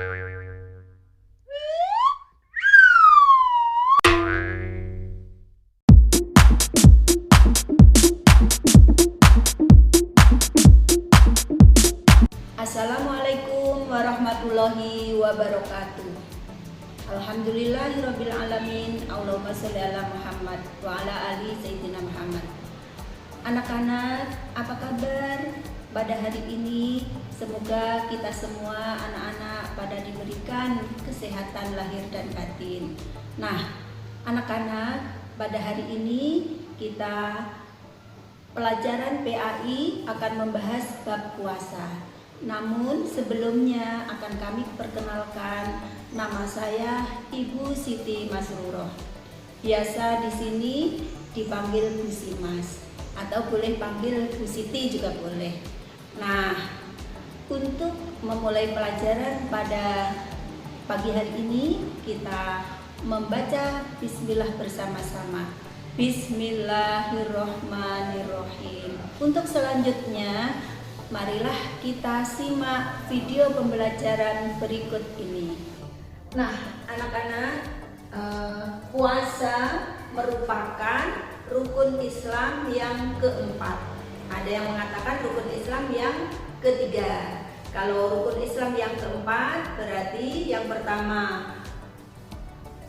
Assalamualaikum warahmatullahi wabarakatuh. Alhamdulillahirabbil alamin. Allahumma sholli ala Muhammad wa ala ali sayyidina Muhammad. Anak-anak, apa kabar pada hari ini? Semoga kita semua anak-anak pada diberikan kesehatan lahir dan batin. Nah, anak-anak, pada hari ini kita pelajaran PAI akan membahas bab puasa. Namun sebelumnya akan kami perkenalkan, nama saya Ibu Siti Masruroh. Biasa di sini dipanggil Bu Simas atau boleh panggil Bu Siti juga boleh. Nah, untuk memulai pelajaran pada pagi hari ini kita membaca Bismillah bersama-sama. Bismillahirrohmanirrohim. Untuk selanjutnya, marilah kita simak video pembelajaran berikut ini. Nah, anak-anak, puasa merupakan rukun Islam yang keempat. Ada yang mengatakan rukun Islam yang ketiga. Kalau rukun Islam yang keempat berarti yang pertama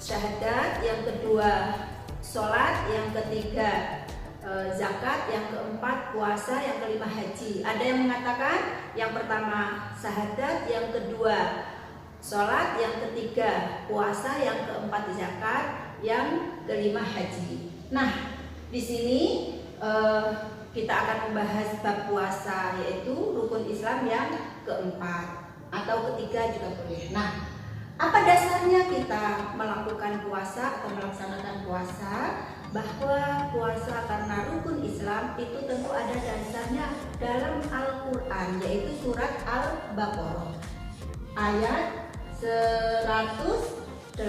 syahadat, yang kedua sholat, yang ketiga zakat, yang keempat puasa, yang kelima haji. Ada yang mengatakan yang pertama syahadat, yang kedua sholat, yang ketiga puasa, yang keempat zakat, yang kelima haji. Nah, di sini kita akan membahas bab puasa, yaitu rukun Islam yang keempat atau ketiga juga boleh. Nah, apa dasarnya kita melakukan puasa atau melaksanakan puasa? Bahwa puasa karena rukun Islam itu tentu ada dasarnya dalam Al-Quran, yaitu surat Al-Baqarah ayat 183.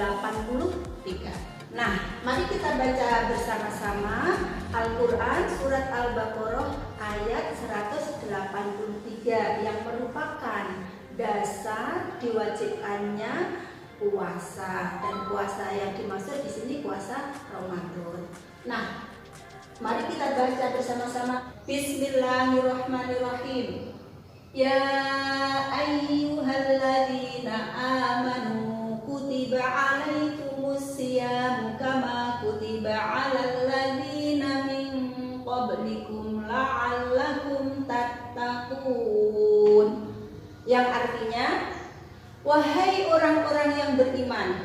Nah, mari kita baca bersama-sama Al-Quran surat Al-Baqarah ayat 183 yang merupakan dasar diwajibkannya puasa, dan puasa yang dimaksud di sini puasa Ramadan. Nah, mari kita baca bersama-sama. Bismillahirrahmanirrahim. Ya ayyuhalladzina amanu kutiba alaikumus siyam kama kutiba alal ladzina min qablikum la'allakum tattaqun. Yang artinya, wahai orang-orang yang beriman,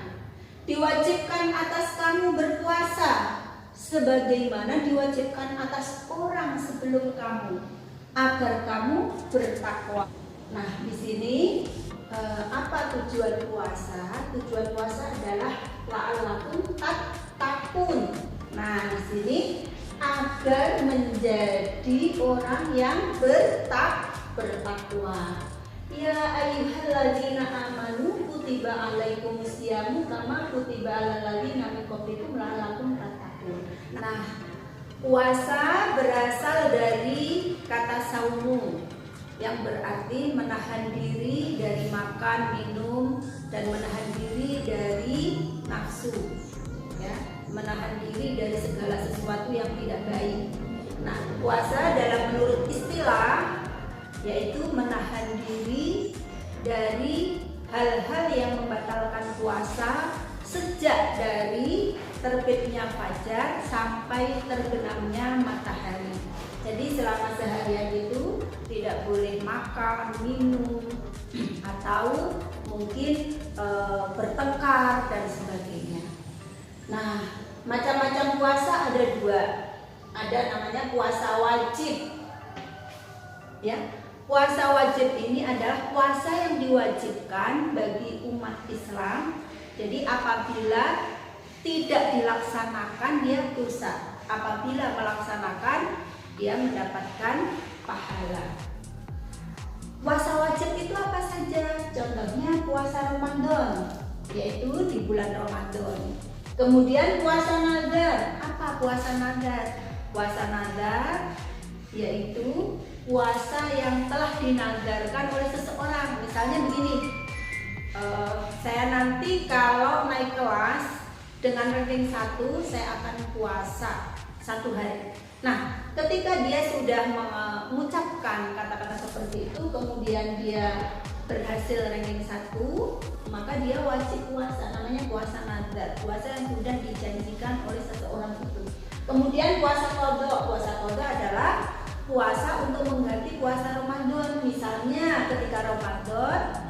diwajibkan atas kamu berpuasa sebagaimana diwajibkan atas orang sebelum kamu, agar kamu bertakwa. Nah, di sini apa tujuan puasa? Tujuan puasa adalah la'allakum tattaqun. Nah, di sini agar menjadi orang yang bertakwa. Ya ayyuhalladzina amanu kutiba alaikumus syiyamu kama kutiba alal ladzina min qablikum la'allakum tattaqun. Nah, puasa berasal dari kata saumu yang berarti menahan diri dari makan, minum, dan menahan diri dari nafsu, ya, menahan diri dari segala sesuatu yang tidak baik. Nah, puasa dalam menurut istilah yaitu menahan diri dari hal-hal yang membatalkan puasa sejak dari terbitnya fajar sampai terbenamnya matahari. Jadi selama seharian itu tidak boleh makan, minum, atau mungkin bertengkar dan sebagainya. Nah, macam-macam puasa ada dua. Ada namanya puasa wajib, ya. Puasa wajib ini adalah puasa yang diwajibkan bagi umat Islam. Jadi apabila tidak dilaksanakan dia dosa, apabila melaksanakan dia mendapatkan pahala. Puasa wajib itu apa saja? Contohnya puasa Ramadan, yaitu di bulan Ramadan. Kemudian puasa nazar. Apa puasa nazar? Puasa nazar yaitu puasa yang telah dinazarkan oleh seseorang. Misalnya begini, nanti kalau naik kelas dengan ranking 1 saya akan puasa 1 hari. Nah, ketika dia sudah mengucapkan kata-kata seperti itu, kemudian dia berhasil ranking 1, maka dia wajib puasa, namanya puasa nazar, puasa yang sudah dijanjikan oleh seseorang itu. Kemudian puasa qadha. Puasa qadha adalah puasa untuk mengganti puasa Ramadan. Misalnya ketika Ramadan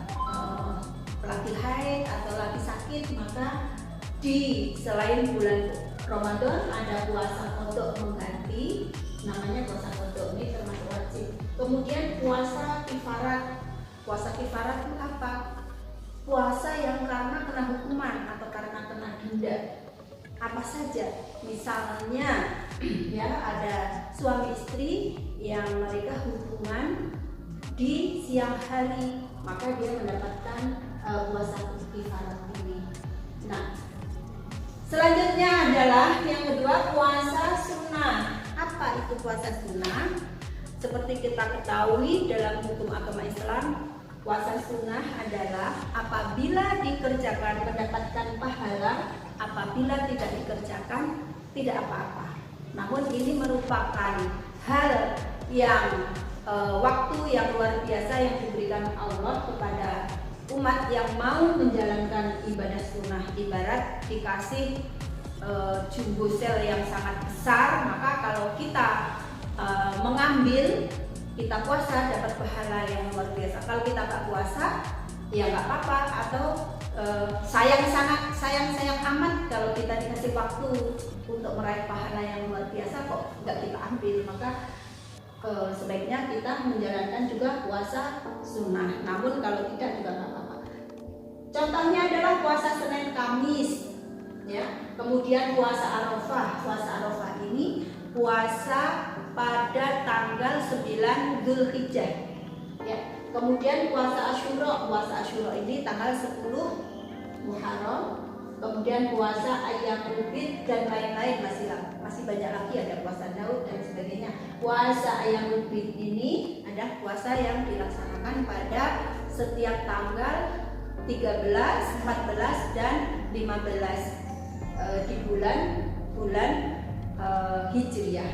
lagi haid atau lagi sakit, maka di selain bulan Ramadan ada puasa qadha mengganti, namanya puasa qadha, ini termasuk wajib. Kemudian puasa kifarat. Puasa kifarat itu apa? Puasa yang karena kena hukuman atau karena kena denda. Apa saja? Misalnya ya, ada suami istri yang mereka hubungan di siang hari, maka dia mendapatkan puasa kifarat ini. Nah, selanjutnya adalah yang kedua, puasa sunnah. Apa itu puasa sunnah? Seperti kita ketahui dalam hukum agama Islam, puasa sunnah adalah apabila dikerjakan mendapatkan pahala, apabila tidak dikerjakan tidak apa-apa. Namun ini merupakan hal yang waktu yang luar biasa yang diberikan Allah kepada umat yang mau menjalankan ibadah sunnah. Ibarat dikasih jumbo sel yang sangat besar, maka kalau kita mengambil, kita puasa dapat pahala yang luar biasa. Kalau kita nggak puasa ya nggak apa-apa, atau sayang amat kalau kita dikasih waktu untuk meraih pahala yang luar biasa kok nggak kita ambil. Maka sebaiknya kita menjalankan juga puasa sunnah. Namun kalau tidak juga nggak apa-apa. Contohnya adalah puasa Senin Kamis, ya. Kemudian puasa Arafah. Puasa Arafah ini puasa pada tanggal 9 Dzulhijjah, ya. Kemudian puasa Asyura. Puasa Asyura ini tanggal 10 Muharram. Kemudian puasa Ayyamul Bid dan lain-lain, masih banyak lagi, ada puasa Daud dan sebagainya. Puasa Ayyamul Bid ini ada puasa yang dilaksanakan pada setiap tanggal 13, 14 dan 15 di bulan Hijriah.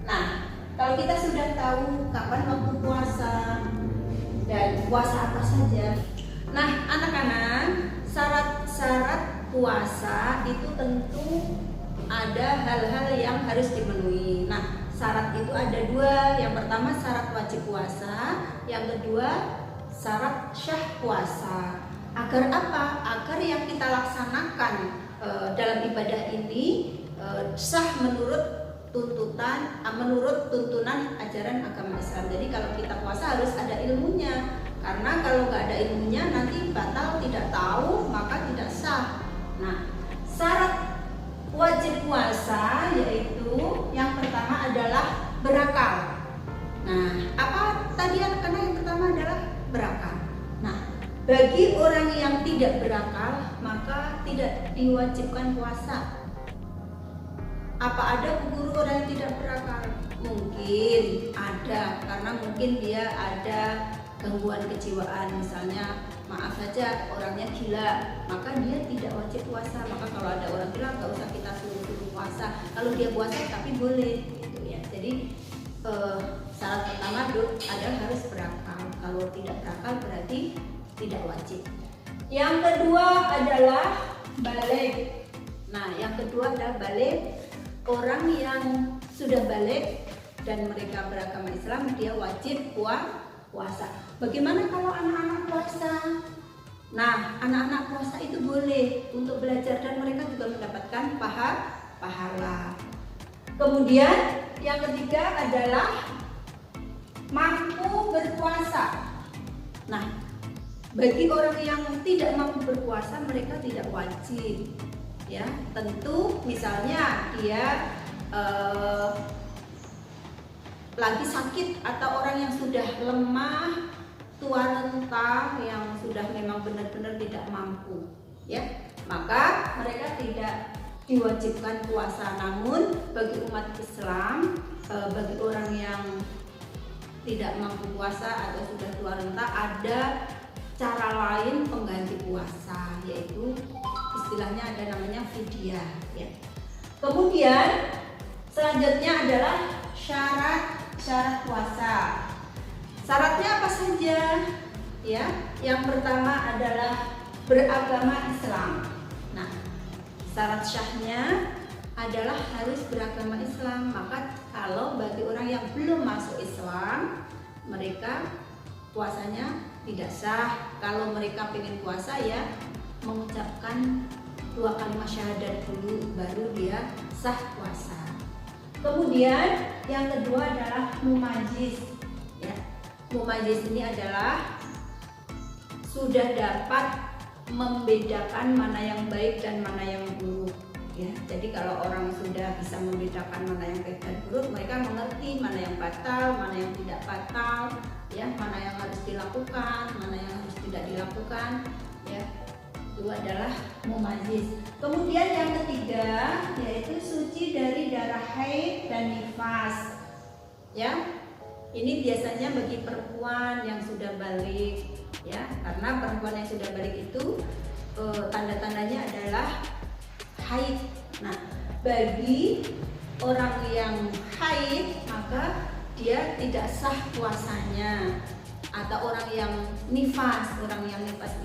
Nah, kalau kita sudah tahu kapan waktu puasa dan puasa apa saja. Nah, anak-anak, syarat-syarat puasa itu tentu ada hal-hal yang harus dipenuhi. Nah, syarat itu ada 2. Yang pertama syarat wajib puasa, yang kedua syarat syah puasa. Agar apa? Agar yang kita laksanakan dalam ibadah ini sah menurut tuntunan ajaran agama Islam. Jadi kalau kita puasa harus ada ilmunya, karena kalau nggak ada ilmunya nanti batal, tidak tahu maka tidak sah. Nah, syarat wajib puasa yaitu yang pertama adalah berakal. Nah, apa tadi anak-anak? Yang pertama adalah berakal. Nah, bagi orang yang tidak berakal maka tidak diwajibkan puasa. Apa ada guru orang yang tidak berakal? Mungkin ada, karena mungkin dia ada gangguan kejiwaan, misalnya maaf saja orangnya gila, maka dia tidak wajib puasa. Maka kalau ada orang gila nggak usah kita suruh puasa. Kalau dia puasa tapi boleh, gitu ya. Jadi syarat pertama adalah harus berakal. Kalau tidak berakal berarti tidak wajib. Yang kedua adalah balik. Nah, yang kedua adalah balik. Orang yang sudah balik dan mereka beragama Islam, dia wajib puasa. Bagaimana kalau anak-anak puasa? Nah, anak-anak puasa itu boleh untuk belajar dan mereka juga mendapatkan pahala. Kemudian yang ketiga adalah mampu berpuasa. Nah, bagi orang yang tidak mampu berpuasa, mereka tidak wajib. Ya, tentu misalnya dia lagi sakit atau orang yang sudah lemah, tua renta, yang sudah memang benar-benar tidak mampu, ya, maka mereka tidak diwajibkan puasa. Namun bagi umat Islam, bagi orang yang tidak mampu puasa atau sudah tua renta, ada cara lain pengganti puasa, yaitu istilahnya ada namanya fidyah ya. Kemudian selanjutnya adalah syarat puasa. Syaratnya apa saja? Ya, yang pertama adalah beragama Islam. Nah, syarat syahnya adalah harus beragama Islam. Maka kalau bagi orang yang belum masuk Islam, mereka puasanya tidak sah. Kalau mereka pengen puasa ya mengucapkan 2 kalimat syahadat dulu, baru dia sah puasa. Kemudian yang kedua adalah mumajiz ya. Mumajiz ini adalah sudah dapat membedakan mana yang baik dan mana yang buruk ya. Jadi kalau orang sudah bisa membedakan mana yang baik dan buruk, mereka mengerti mana yang batal, mana yang tidak batal ya, mana yang harus dilakukan, mana yang harus tidak dilakukan ya. Itu adalah mumajiz. Kemudian yang ketiga yaitu suci dari darah haid dan nifas ya. Ini biasanya bagi perempuan yang sudah balik ya, karena perempuan yang sudah balik itu tanda-tandanya adalah haid. Nah, bagi orang yang haid maka dia tidak sah puasanya. Atau orang yang nifas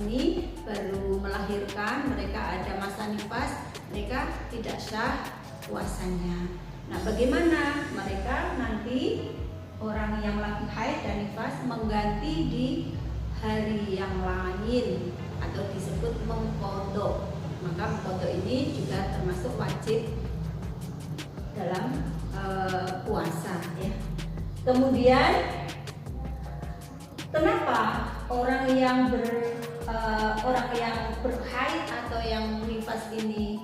ini baru melahirkan, mereka ada masa nifas, mereka tidak sah puasanya. Nah, bagaimana mereka nanti orang yang lagi haid dan nifas mengganti di hari yang lain atau disebut mengqadha. Maka mengqadha ini juga termasuk wajib dalam puasa ya. Kemudian kenapa orang yang berhaid atau yang nifas ini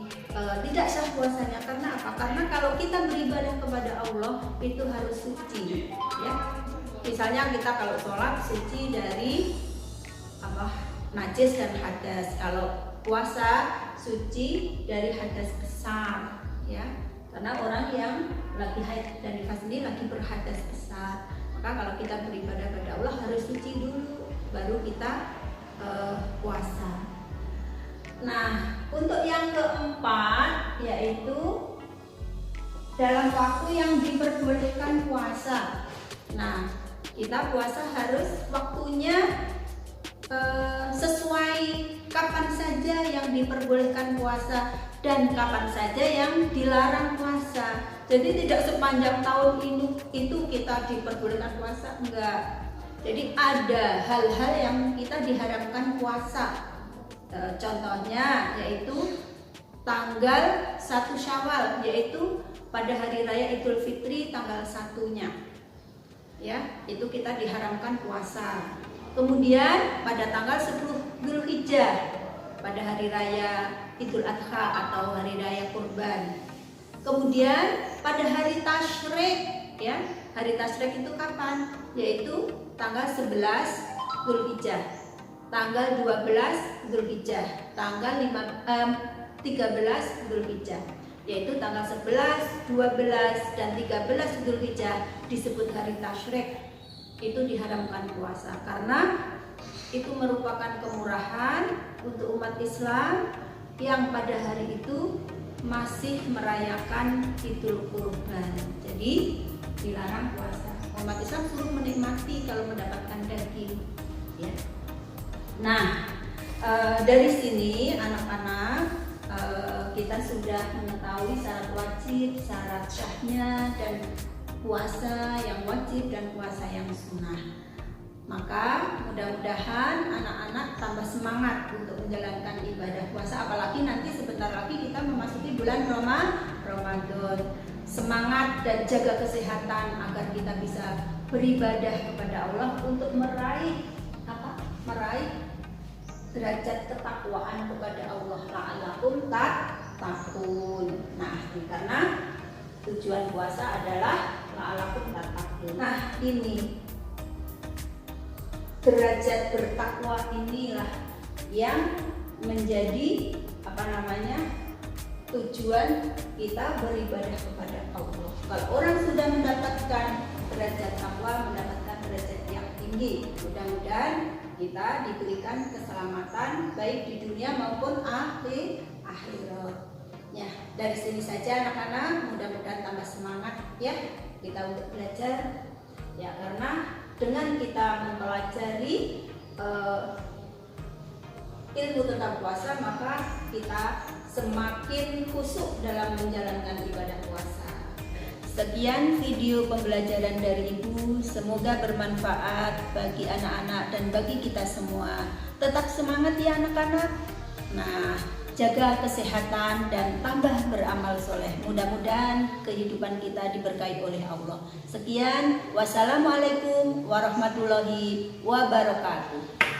tidak sah puasanya? Karena apa? Karena kalau kita beribadah kepada Allah itu harus suci ya. Misalnya kita kalau sholat suci dari najis dan hadas. Kalau puasa suci dari hadas besar ya. Karena orang yang lagi haid dan nifas ini lagi berhadas besar. Maka kalau kita beribadah kepada Allah harus suci dulu, baru kita puasa. Nah, untuk yang keempat yaitu dalam waktu yang diperbolehkan puasa. Nah, kita puasa harus waktunya sesuai kapan saja yang diperbolehkan puasa dan kapan saja yang dilarang puasa. Jadi tidak sepanjang tahun ini itu kita diperbolehkan puasa, enggak. Jadi ada hal-hal yang kita diharamkan puasa. Contohnya yaitu tanggal 1 Syawal, yaitu pada hari raya Idul Fitri tanggal 1-nya. Ya, itu kita diharamkan puasa. Kemudian pada tanggal 10 Dzulhijjah pada hari raya Idul Adha atau hari raya Kurban. Kemudian pada hari Tasyrik ya. Hari Tasyrik itu kapan? Yaitu tanggal 11 Dzulhijjah, tanggal 12 Dzulhijjah, tanggal 13 Dzulhijjah. Yaitu tanggal 11, 12 dan 13 Dzulhijjah disebut hari Tasyrik. Itu diharamkan puasa karena itu merupakan kemurahan untuk umat Islam yang pada hari itu masih merayakan Idul Kurban. Jadi dilarang puasa. Umat Islam suruh menikmati kalau mendapatkan daging ya. Nah, dari sini anak-anak kita sudah mengetahui syarat wajib, syarat syahnya, dan puasa yang wajib dan puasa yang sunnah. Maka mudah-mudahan anak-anak tambah semangat untuk menjalankan ibadah puasa, apalagi nanti sebentar lagi kita memasuki bulan Ramadan. Semangat dan jaga kesehatan agar kita bisa beribadah kepada Allah untuk meraih derajat ketakwaan kepada Allah, la'allakum tattaqun. Nah, karena tujuan puasa adalah la'allakum tattaqun. Nah, ini derajat bertakwa inilah yang menjadi tujuan kita beribadah kepada Allah. Kalau orang sudah mendapatkan derajat takwa, mendapatkan derajat yang tinggi, mudah-mudahan kita diberikan keselamatan baik di dunia maupun akhirat. Ya, dari sini saja anak-anak, mudah-mudahan tambah semangat ya kita untuk belajar. Ya, karena dengan kita mempelajari ilmu tentang puasa, maka kita semakin khusyuk dalam menjalankan ibadah puasa. Sekian video pembelajaran dari Ibu, semoga bermanfaat bagi anak-anak dan bagi kita semua. Tetap semangat ya anak-anak. Nah, jaga kesehatan dan tambah beramal soleh. Mudah-mudahan kehidupan kita diberkahi oleh Allah. Sekian, wassalamualaikum warahmatullahi wabarakatuh.